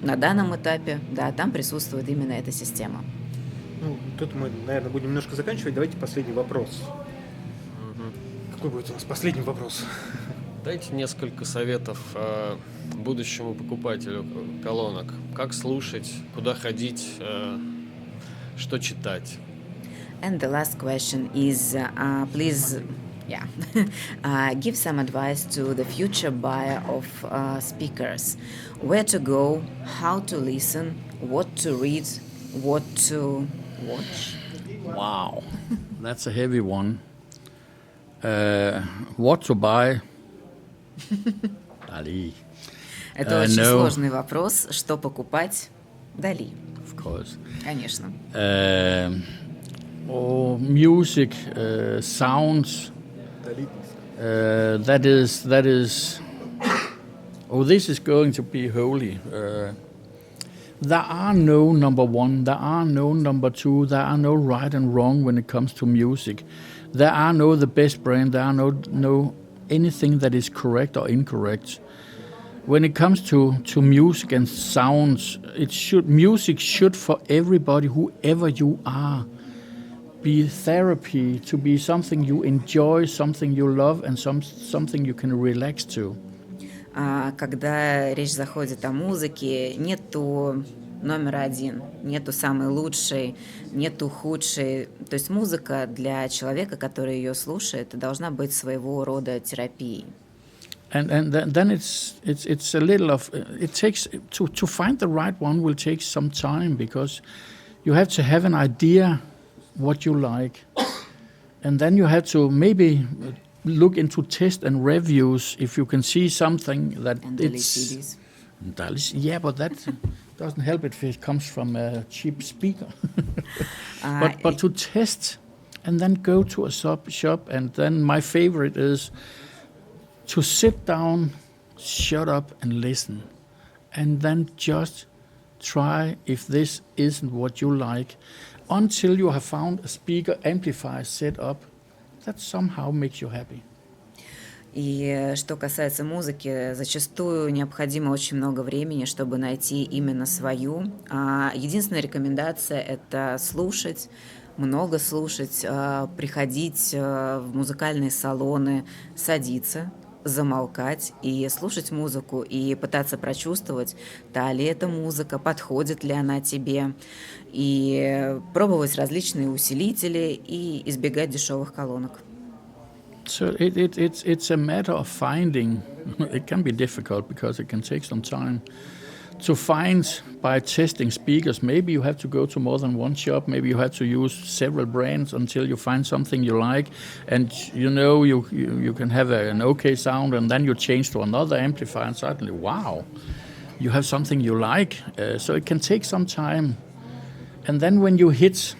на данном этапе, да, там присутствует именно эта система. Ну, тут мы, наверное, будем немножко заканчивать. Давайте последний вопрос. Какой будет у нас последний вопрос? Дайте несколько советов будущему покупателю колонок. Как слушать, куда ходить, что читать. And the last question is, please, give some advice to the future buyer of speakers. Where to go, how to listen, what to read, what to watch. Wow, that's a heavy one. What to buy? DAlI. Это очень сложный вопрос. Что покупать? DAlI. Of course. Конечно. Music, sounds. That is. Oh, this is going to be holy. There are no number one, there are no number two, there are no right and wrong when it comes to music. There are no the best brand, there are no anything that is correct or incorrect. When it comes to music and sounds, music should for everybody, whoever you are, be therapy, to be something you enjoy, something you love, and something you can relax to. Когда речь заходит о музыке, нету номер один, нету самой лучшей, нету худшей. То есть музыка для человека, который ее слушает, должна быть своего рода терапией. And then it's a little of it takes to find the right one will take some time, because you have to have an idea what you like, and then you have to maybe look into test and reviews if you can see something that And it's CDs. yeah, but that doesn't help if it comes from a cheap speaker. But to test and then go to a shop, and then my favorite is to sit down, shut up and listen, and then just try if this isn't what you like, until you have found a speaker amplifier set up that somehow makes you happy. И что касается музыки, зачастую необходимо очень много времени, чтобы найти именно свою. Единственная рекомендация — это слушать, много слушать, приходить в музыкальные салоны, садиться, замолкать и слушать музыку, и пытаться прочувствовать, та ли эта музыка, подходит ли она тебе, и пробовать различные усилители и избегать дешевых колонок. So it's a matter of finding. It can be difficult because it can take some time to find by testing speakers. Maybe you have to go to more than one shop. Maybe you have to use several brands until you find something you like. And you can have an okay sound, and then you change to another amplifier, and suddenly, wow, you have something you like. So it can take some time. And then when you hit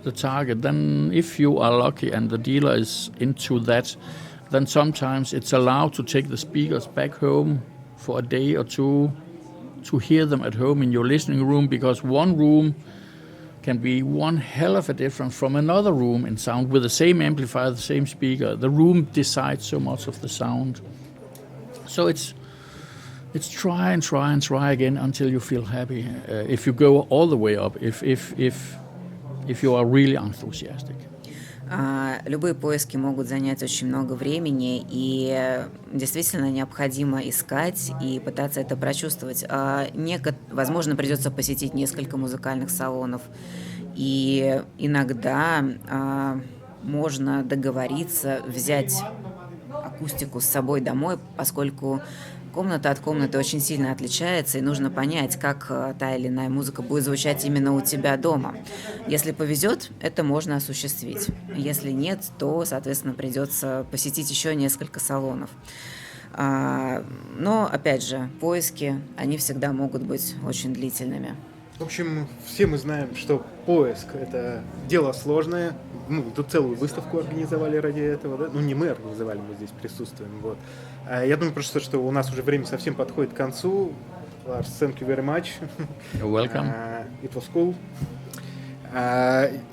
the target, then if you are lucky and the dealer is into that, then sometimes it's allowed to take the speakers back home for a day or two to hear them at home in your listening room, because one room can be one hell of a difference from another room in sound with the same amplifier, the same speaker. The room decides so much of the sound. So it's try and try and try again until you feel happy. If you go all the way up, if you are really enthusiastic. Любые поиски могут занять очень много времени, и действительно необходимо искать и пытаться это прочувствовать. Возможно, придется посетить несколько музыкальных салонов, и иногда можно договориться взять акустику с собой домой, поскольку комната от комнаты очень сильно отличается, и нужно понять, как та или иная музыка будет звучать именно у тебя дома. Если повезет, это можно осуществить. Если нет, то, соответственно, придется посетить еще несколько салонов. Но, опять же, поиски, они всегда могут быть очень длительными. В общем, все мы знаем, что поиск – это дело сложное. Мы тут целую выставку организовали ради этого. Да? Ну, не мы организовали, мы здесь присутствуем. Вот. Я думаю просто, что у нас уже время совсем подходит к концу. Lars, thank you very much. You're welcome. It was cool.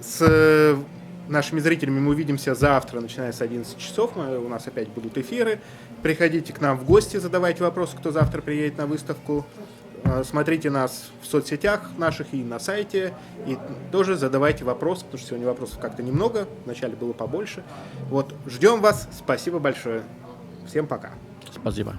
С нашими зрителями мы увидимся завтра, начиная с 11 часов. У нас опять будут эфиры. Приходите к нам в гости, задавайте вопросы, кто завтра приедет на выставку. Смотрите нас в соцсетях наших и на сайте, и тоже задавайте вопросы, потому что сегодня вопросов как-то немного, вначале было побольше. Вот, ждем вас, спасибо большое. Всем пока. Спасибо.